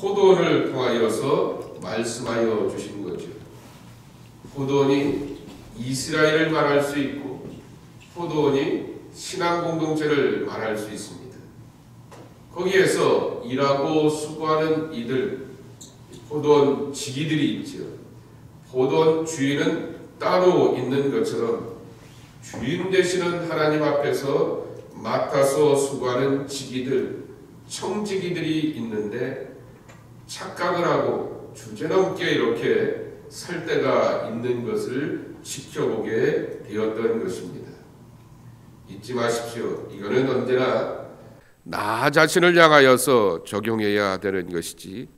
포도원을 통하여서 말씀하여 주신 거죠. 포도원이 이스라엘을 말할 수 있고 포도원이 신앙 공동체를 말할 수 있습니다. 거기에서 일하고 수고하는 이들, 포도원 지기들이 있죠. 포도원 주인은 따로 있는 것처럼 주인 되시는 하나님 앞에서 맡아서 수고하는 지기들, 청지기들이 있는데 착각을 하고 주제넘게 이렇게 살 때가 있는 것을 지켜보게 되었던 것입니다. 잊지 마십시오. 이거는 언제나 나 자신을 향하여서 적용해야 되는 것이지,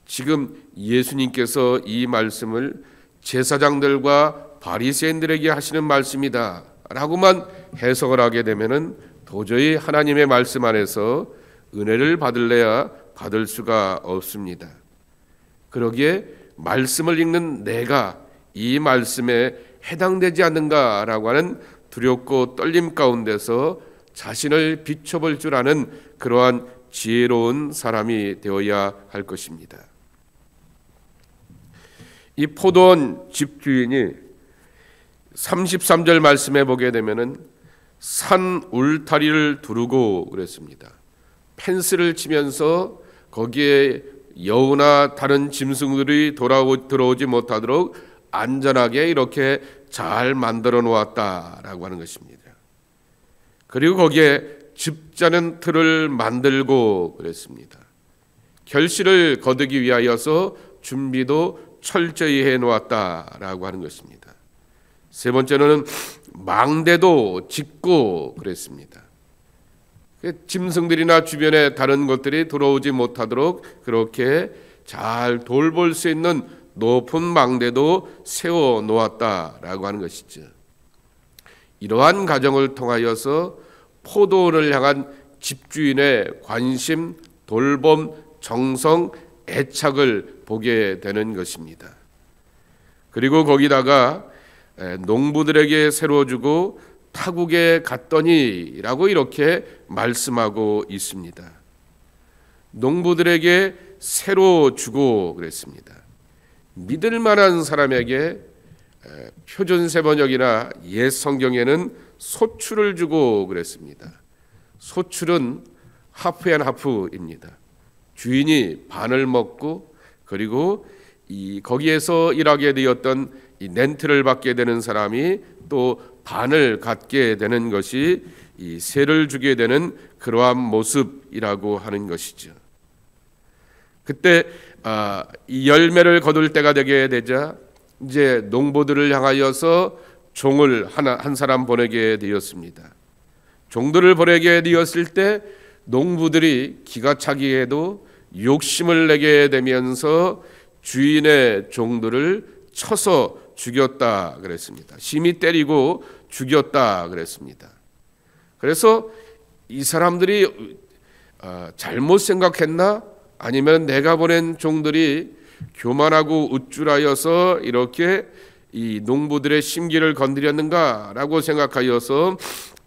지금 예수님께서 이 말씀을 제사장들과 바리새인들에게 하시는 말씀이다 라고만 해석을 하게 되면은 도저히 하나님의 말씀 안에서 은혜를 받을래야 받을 수가 없습니다. 그러기에 말씀을 읽는 내가 이 말씀에 해당되지 않는가라고 하는 두렵고 떨림 가운데서 자신을 비춰볼 줄 아는 그러한 지혜로운 사람이 되어야 할 것입니다. 이 포도원 집주인이 33절 말씀에 보게 되면은 산 울타리를 두르고 그랬습니다. 펜스를 치면서 거기에 여우나 다른 짐승들이 들어오지 못하도록 안전하게 이렇게 잘 만들어 놓았다라고 하는 것입니다. 그리고 거기에 즙자는 틀을 만들고 그랬습니다. 결실을 거두기 위하여서 준비도 철저히 해 놓았다라고 하는 것입니다. 세 번째로는 망대도 짓고 그랬습니다. 짐승들이나 주변에 다른 것들이 들어오지 못하도록 그렇게 잘 돌볼 수 있는 높은 망대도 세워 놓았다라고 하는 것이죠. 이러한 과정을 통하여서 포도원을 향한 집주인의 관심, 돌봄, 정성, 애착을 보게 되는 것입니다. 그리고 거기다가 농부들에게 새로 주고 타국에 갔더니 라고 이렇게 말씀하고 있습니다. 농부들에게 새로 주고 그랬습니다. 믿을 만한 사람에게 표준 세번역이나 옛 성경에는 소출을 주고 그랬습니다. 소출은 하프 앤 하프입니다. 주인이 반을 먹고 그리고 거기에서 일하게 되었던 이 렌트를 받게 되는 사람이 또 반을 갖게 되는 것이 이 세를 주게 되는 그러한 모습이라고 하는 것이죠. 그때 이 열매를 거둘 때가 되게 되자 이제 농부들을 향하여서 종을 한 사람 보내게 되었습니다. 종들을 보내게 되었을 때 농부들이 기가 차기에도 욕심을 내게 되면서 주인의 종들을 쳐서 죽였다 그랬습니다. 심히 때리고 죽였다 그랬습니다. 그래서 이 사람들이 잘못 생각했나? 아니면 내가 보낸 종들이 교만하고 우쭐하여서 이렇게 이 농부들의 심기를 건드렸는가라고 생각하여서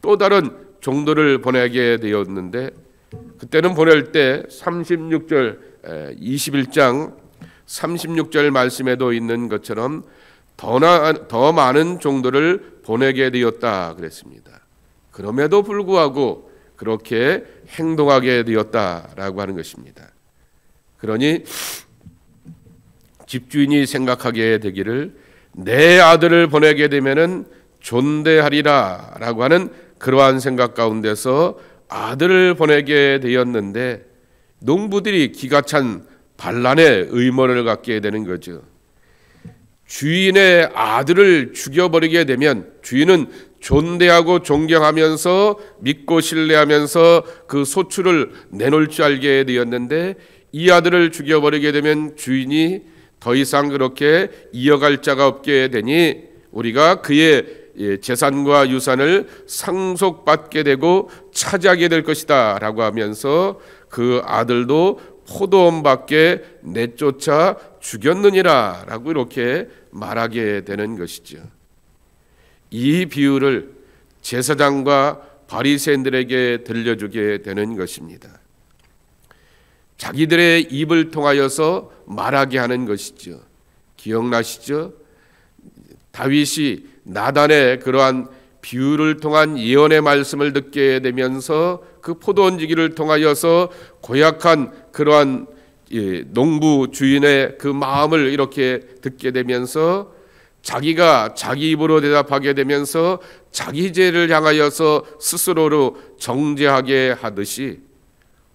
또 다른 종들을 보내게 되었는데, 그때는 보낼 때 36절 21장 36절 말씀에도 있는 것처럼 더 많은 종들을 보내게 되었다 그랬습니다. 그럼에도 불구하고 그렇게 행동하게 되었다라고 하는 것입니다. 그러니 집주인이 생각하게 되기를 내 아들을 보내게 되면은 존대하리라라고 하는 그러한 생각 가운데서 아들을 보내게 되었는데, 농부들이 기가 찬 반란의 의문을 갖게 되는 거죠. 주인의 아들을 죽여버리게 되면 주인은 존대하고 존경하면서 믿고 신뢰하면서 그 소출을 내놓을 줄 알게 되었는데, 이 아들을 죽여버리게 되면 주인이 더 이상 그렇게 이어갈 자가 없게 되니 우리가 그의 재산과 유산을 상속받게 되고 차지하게 될 것이다 라고 하면서 그 아들도 포도원 밖에 내쫓아 죽였느니라 라고 이렇게 말하게 되는 것이죠. 이 비유를 제사장과 바리새인들에게 들려주게 되는 것입니다. 자기들의 입을 통하여서 말하게 하는 것이죠. 기억나시죠? 다윗이 나단의 그러한 비유를 통한 예언의 말씀을 듣게 되면서 그 포도 얹기를 통하여서 고약한 그러한 농부 주인의 그 마음을 이렇게 듣게 되면서 자기가 자기 입으로 대답하게 되면서 자기 죄를 향하여서 스스로로 정죄하게 하듯이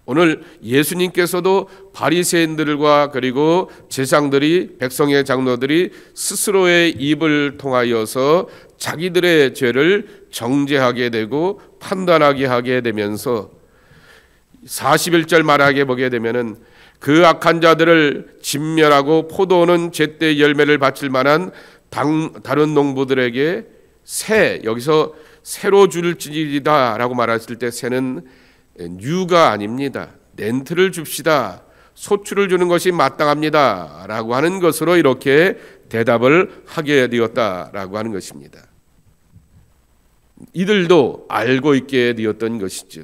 오늘 예수님께서도 바리새인들과 그리고 제사장들이, 백성의 장로들이 스스로의 입을 통하여서 자기들의 죄를 정죄하게 되고 판단하게 하게 되면서 41절 말하게 보게 되면은 그 악한 자들을 진멸하고 포도는 제때 열매를 바칠 만한 다른 농부들에게 여기서 새로 줄지리다 라고 말했을 때 새는 뉴가 아닙니다. 렌트를 줍시다. 소출을 주는 것이 마땅합니다 라고 하는 것으로 이렇게 대답을 하게 되었다라고 하는 것입니다. 이들도 알고 있게 되었던 것이죠.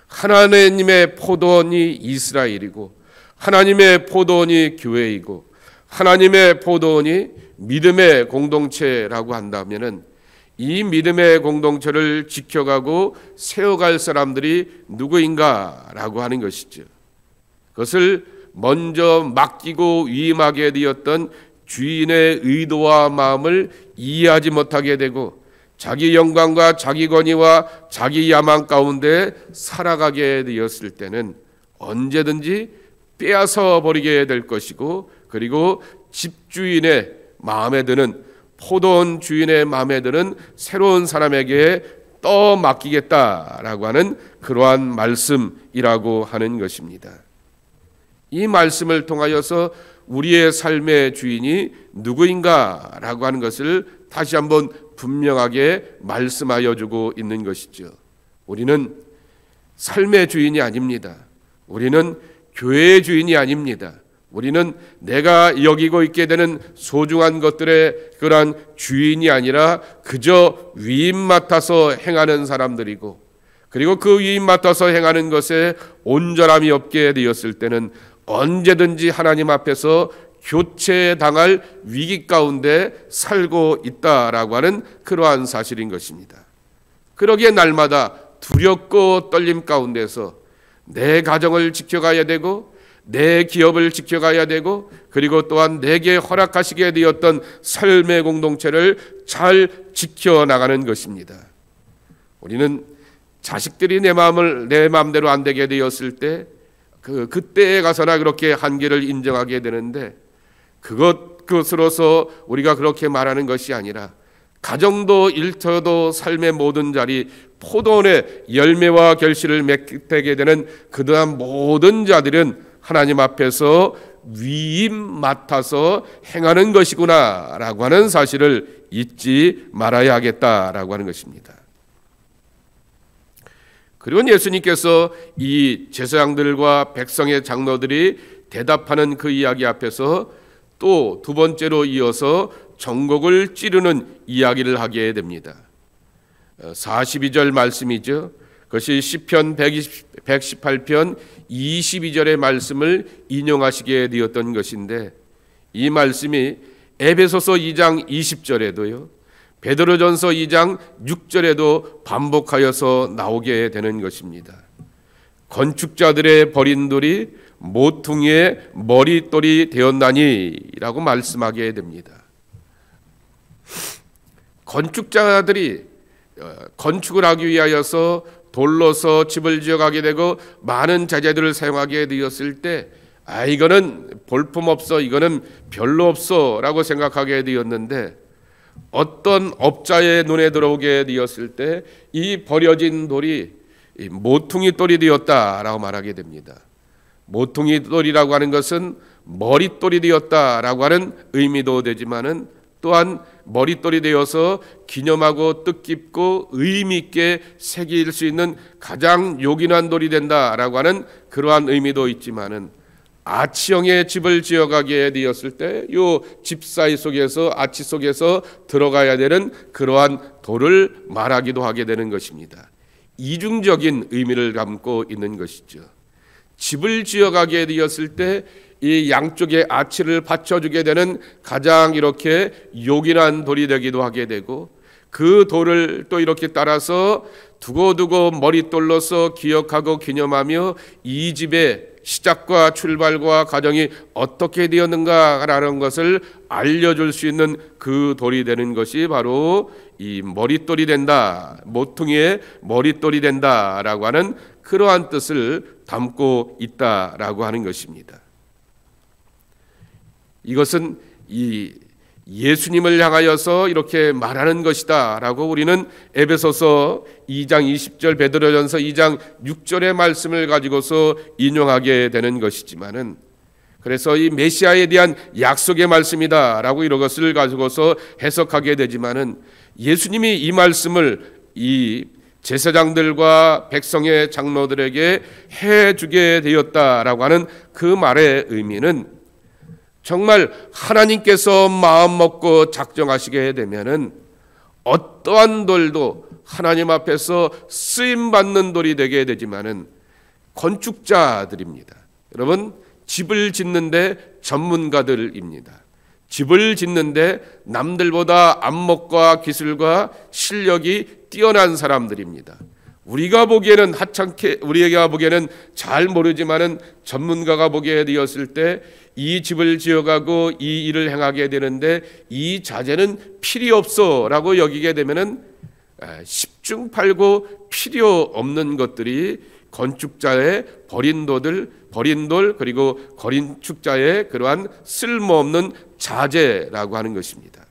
하나님의 포도원이 이스라엘이고 하나님의 포도원이 교회이고 하나님의 포도원이 믿음의 공동체라고 한다면은 이 믿음의 공동체를 지켜가고 세워갈 사람들이 누구인가라고 하는 것이죠. 그것을 먼저 맡기고 위임하게 되었던 주인의 의도와 마음을 이해하지 못하게 되고 자기 영광과 자기 권위와 자기 야망 가운데 살아가게 되었을 때는 언제든지 빼앗아 버리게 될 것이고, 그리고 집주인의 마음에 드는, 포도원 주인의 마음에 드는 새로운 사람에게 떠맡기겠다라고 하는 그러한 말씀이라고 하는 것입니다. 이 말씀을 통하여서 우리의 삶의 주인이 누구인가라고 하는 것을 다시 한번 분명하게 말씀하여 주고 있는 것이죠. 우리는 삶의 주인이 아닙니다. 우리는 교회의 주인이 아닙니다. 우리는 내가 여기고 있게 되는 소중한 것들의 그러한 주인이 아니라 그저 위임 맡아서 행하는 사람들이고, 그리고 그 위임 맡아서 행하는 것에 온전함이 없게 되었을 때는 언제든지 하나님 앞에서 교체당할 위기 가운데 살고 있다라고 하는 그러한 사실인 것입니다. 그러기에 날마다 두렵고 떨림 가운데서 내 가정을 지켜가야 되고 내 기업을 지켜가야 되고, 그리고 또한 내게 허락하시게 되었던 삶의 공동체를 잘 지켜나가는 것입니다. 우리는 자식들이 내 마음대로 안 되게 되었을 때 그때에 가서나 그렇게 한계를 인정하게 되는데, 그것으로서 우리가 그렇게 말하는 것이 아니라 가정도 일터도 삶의 모든 자리, 포도원의 열매와 결실을 맺게 되는 그러한 모든 자들은 하나님 앞에서 위임 맡아서 행하는 것이구나 라고 하는 사실을 잊지 말아야 하겠다라고 하는 것입니다. 그리고 예수님께서 이 제사장들과 백성의 장로들이 대답하는 그 이야기 앞에서 또 두 번째로 이어서 정곡을 찌르는 이야기를 하게 됩니다. 42절 말씀이죠. 그것이 시편 118편 22절의 말씀을 인용하시게 되었던 것인데, 이 말씀이 에베소서 2장 20절에도요, 베드로전서 2장 6절에도 반복하여서 나오게 되는 것입니다. 건축자들의 버린 돌이 모퉁이의 머릿돌이 되었나니 라고 말씀하게 됩니다. 건축자들이 건축을 하기 위하여서 돌로서 집을 지어가게 되고 많은 자재들을 사용하게 되었을 때 이거는 볼품없어, 이거는 별로 없어 라고 생각하게 되었는데, 어떤 업자의 눈에 들어오게 되었을 때 이 버려진 돌이 모퉁이 돌이 되었다라고 말하게 됩니다. 모퉁이 돌이라고 하는 것은 머릿돌이 되었다라고 하는 의미도 되지만은 또한 머릿돌이 되어서 기념하고 뜻깊고 의미 있게 새길 수 있는 가장 요긴한 돌이 된다라고 하는 그러한 의미도 있지만은, 아치형의 집을 지어가게 되었을 때 요 집 사이 속에서, 아치 속에서 들어가야 되는 그러한 돌을 말하기도 하게 되는 것입니다. 이중적인 의미를 담고 있는 것이죠. 집을 지어가게 되었을 때 이 양쪽에 아치를 받쳐주게 되는 가장 이렇게 요긴한 돌이 되기도 하게 되고, 그 돌을 또 이렇게 따라서 두고두고 머릿돌로서 기억하고 기념하며 이 집의 시작과 출발과 과정이 어떻게 되었는가라는 것을 알려줄 수 있는 그 돌이 되는 것이 바로 이 머릿돌이 된다, 모퉁이의 머릿돌이 된다라고 하는 그러한 뜻을 담고 있다라고 하는 것입니다. 이것은 이 예수님을 향하여서 이렇게 말하는 것이다 라고 우리는 에베소서 2장 20절, 베드로전서 2장 6절의 말씀을 가지고서 인용하게 되는 것이지만은, 그래서 이 메시아에 대한 약속의 말씀이다 라고 이런 것을 가지고서 해석하게 되지만은, 예수님이 이 말씀을 이 제사장들과 백성의 장로들에게 해주게 되었다라고 하는 그 말의 의미는, 정말 하나님께서 마음 먹고 작정하시게 되면은 어떠한 돌도 하나님 앞에서 쓰임 받는 돌이 되게 되지만은 건축자들입니다. 여러분, 집을 짓는데 전문가들입니다. 집을 짓는데 남들보다 안목과 기술과 실력이 뛰어난 사람들입니다. 우리가 보기에는 우리가 보기에는 잘 모르지만은 전문가가 보게 되었을 때 이 집을 지어가고 이 일을 행하게 되는데 이 자재는 필요 없어라고 여기게 되면은 십중팔구 필요 없는 것들이 건축자의 버린 돌 그리고 건축자의 그러한 쓸모없는 자재라고 하는 것입니다.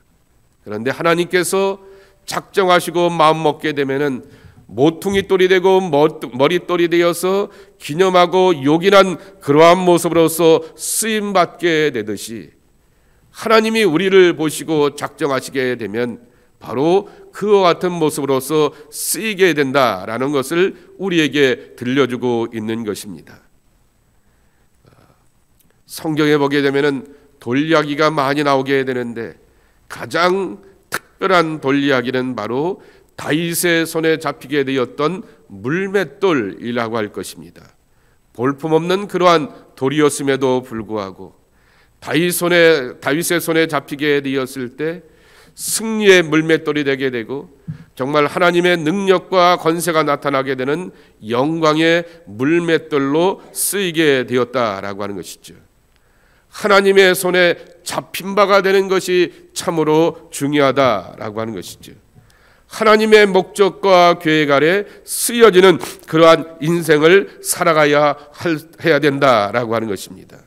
그런데 하나님께서 작정하시고 마음 먹게 되면은 모퉁이 돌이 되고 머릿돌이 되어서 기념하고 요긴한 그러한 모습으로서 쓰임 받게 되듯이, 하나님이 우리를 보시고 작정하시게 되면 바로 그와 같은 모습으로서 쓰이게 된다라는 것을 우리에게 들려주고 있는 것입니다. 성경에 보게 되면은 돌 이야기가 많이 나오게 되는데, 가장 특별한 돌 이야기는 바로 다윗의 손에 잡히게 되었던 물맷돌이라고 할 것입니다. 볼품없는 그러한 돌이었음에도 불구하고 다윗의 손에 잡히게 되었을 때 승리의 물맷돌이 되게 되고, 정말 하나님의 능력과 권세가 나타나게 되는 영광의 물맷돌로 쓰이게 되었다라고 하는 것이죠. 하나님의 손에 잡힌 바가 되는 것이 참으로 중요하다라고 하는 것이죠. 하나님의 목적과 계획 아래 쓰여지는 그러한 인생을 살아가야 해야 된다라고 하는 것입니다.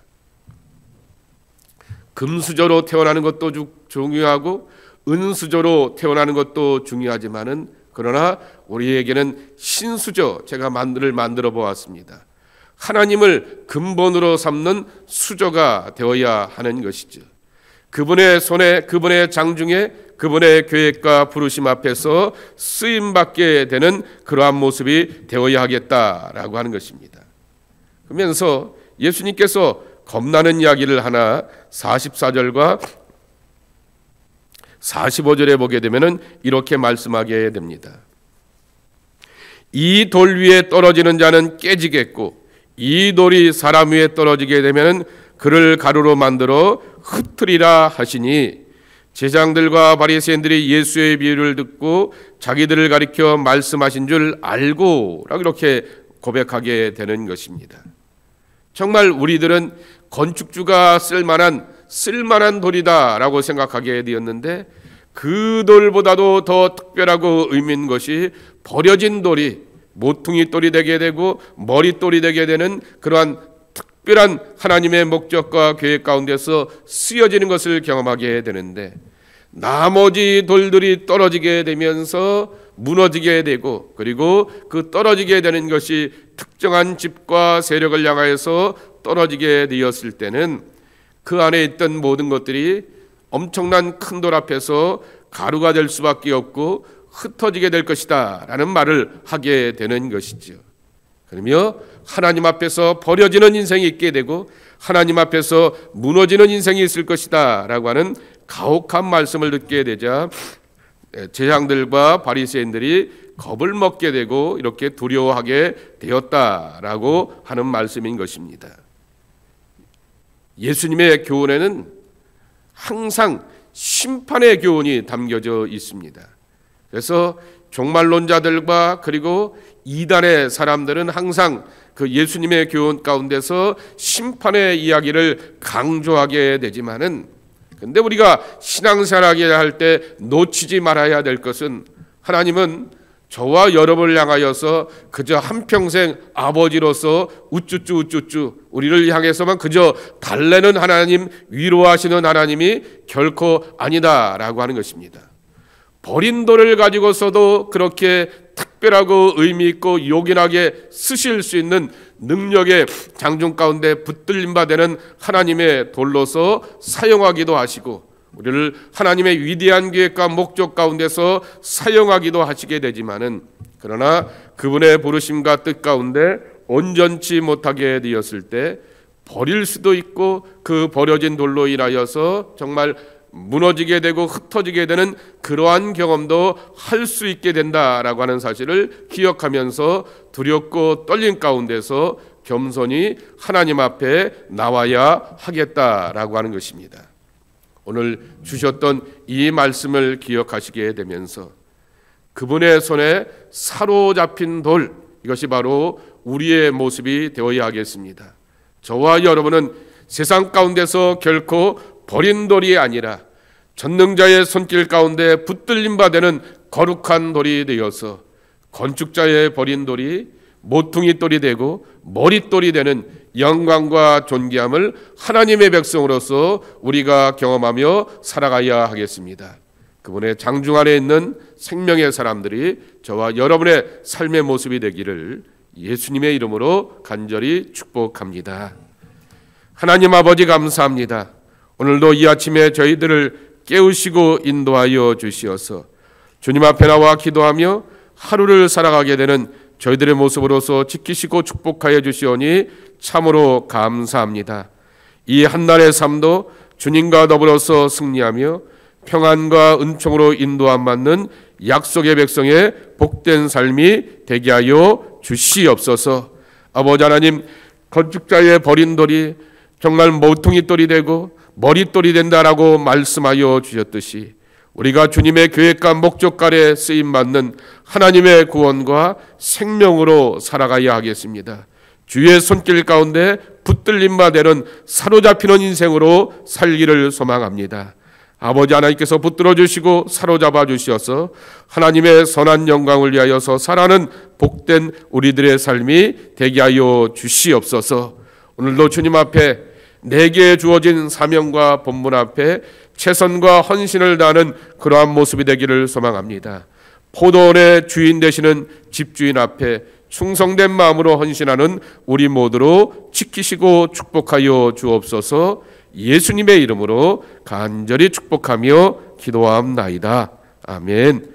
금수저로 태어나는 것도 중요하고 은수저로 태어나는 것도 중요하지만은, 그러나 우리에게는 신수저, 제가 만들어 보았습니다. 하나님을 근본으로 삼는 수저가 되어야 하는 것이죠. 그분의 손에, 그분의 장중에, 그분의 계획과 부르심 앞에서 쓰임받게 되는 그러한 모습이 되어야 하겠다라고 하는 것입니다. 그러면서 예수님께서 겁나는 이야기를 하나 44절과 45절에 보게 되면 이렇게 말씀하게 됩니다. 이 돌 위에 떨어지는 자는 깨지겠고, 이 돌이 사람 위에 떨어지게 되면 그를 가루로 만들어 흩으리라 하시니, 제장들과 바리새인들이 예수의 비유를 듣고 자기들을 가리켜 말씀하신 줄 알고 이렇게 고백하게 되는 것입니다. 정말 우리들은 건축주가 쓸만한 돌이다라고 생각하게 되었는데, 그 돌보다도 더 특별하고 의미 있는 것이 버려진 돌이 모퉁이 돌이 되게 되고 머릿돌이 되게 되는 그러한 특별한 하나님의 목적과 계획 가운데서 쓰여지는 것을 경험하게 되는데, 나머지 돌들이 떨어지게 되면서 무너지게 되고, 그리고 그 떨어지게 되는 것이 특정한 집과 세력을 향하여서 떨어지게 되었을 때는 그 안에 있던 모든 것들이 엄청난 큰 돌 앞에서 가루가 될 수밖에 없고 흩어지게 될 것이다 라는 말을 하게 되는 것이죠. 그러며 하나님 앞에서 버려지는 인생이 있게 되고 하나님 앞에서 무너지는 인생이 있을 것이다 라고 하는 가혹한 말씀을 듣게 되자 제장들과 바리새인들이 겁을 먹게 되고 이렇게 두려워하게 되었다라고 하는 말씀인 것입니다. 예수님의 교훈에는 항상 심판의 교훈이 담겨져 있습니다. 그래서 종말론자들과 그리고 이단의 사람들은 항상 그 예수님의 교훈 가운데서 심판의 이야기를 강조하게 되지만은, 근데 우리가 신앙생활하게 할 때 놓치지 말아야 될 것은, 하나님은 저와 여러분을 향하여서 그저 한평생 아버지로서 우쭈쭈 우리를 향해서만 그저 달래는 하나님, 위로하시는 하나님이 결코 아니다라고 하는 것입니다. 버린 돌을 가지고서도 그렇게 특별하고 의미 있고 요긴하게 쓰실 수 있는 능력의 장중 가운데 붙들림 바되는 하나님의 돌로서 사용하기도 하시고, 우리를 하나님의 위대한 계획과 목적 가운데서 사용하기도 하시게 되지만은, 그러나 그분의 부르심과 뜻 가운데 온전치 못하게 되었을 때 버릴 수도 있고, 그 버려진 돌로 인하여서 정말 무너지게 되고 흩어지게 되는 그러한 경험도 할 수 있게 된다라고 하는 사실을 기억하면서 두렵고 떨림 가운데서 겸손히 하나님 앞에 나와야 하겠다라고 하는 것입니다. 오늘 주셨던 이 말씀을 기억하시게 되면서 그분의 손에 사로잡힌 돌, 이것이 바로 우리의 모습이 되어야 하겠습니다. 저와 여러분은 세상 가운데서 결코 버린 돌이 아니라 전능자의 손길 가운데 붙들림 바되는 거룩한 돌이 되어서 건축자의 버린 돌이 모퉁이 돌이 되고 머릿돌이 되는 영광과 존귀함을 하나님의 백성으로서 우리가 경험하며 살아가야 하겠습니다. 그분의 장중 안에 있는 생명의 사람들이 저와 여러분의 삶의 모습이 되기를 예수님의 이름으로 간절히 축복합니다. 하나님 아버지, 감사합니다. 오늘도 이 아침에 저희들을 깨우시고 인도하여 주시어서 주님 앞에 나와 기도하며 하루를 살아가게 되는 저희들의 모습으로서 지키시고 축복하여 주시오니 참으로 감사합니다. 이 한날의 삶도 주님과 더불어서 승리하며 평안과 은총으로 인도함 받는 약속의 백성의 복된 삶이 되게 하여 주시옵소서. 아버지 하나님, 건축자의 버린 돌이 정말 모퉁이 돌이 되고 머릿돌이 된다라고 말씀하여 주셨듯이 우리가 주님의 계획과 목적 아래 쓰임받는 하나님의 구원과 생명으로 살아가야 하겠습니다. 주의 손길 가운데 붙들림 바되는 사로잡히는 인생으로 살기를 소망합니다. 아버지 하나님께서 붙들어 주시고 사로잡아 주셔서 하나님의 선한 영광을 위하여서 살아가는 복된 우리들의 삶이 되게 하여 주시옵소서. 오늘도 주님 앞에 내게 주어진 사명과 본분 앞에 최선과 헌신을 다하는 그러한 모습이 되기를 소망합니다. 포도원의 주인 되시는 집주인 앞에 충성된 마음으로 헌신하는 우리 모두로 지키시고 축복하여 주옵소서. 예수님의 이름으로 간절히 축복하며 기도하옵나이다. 아멘.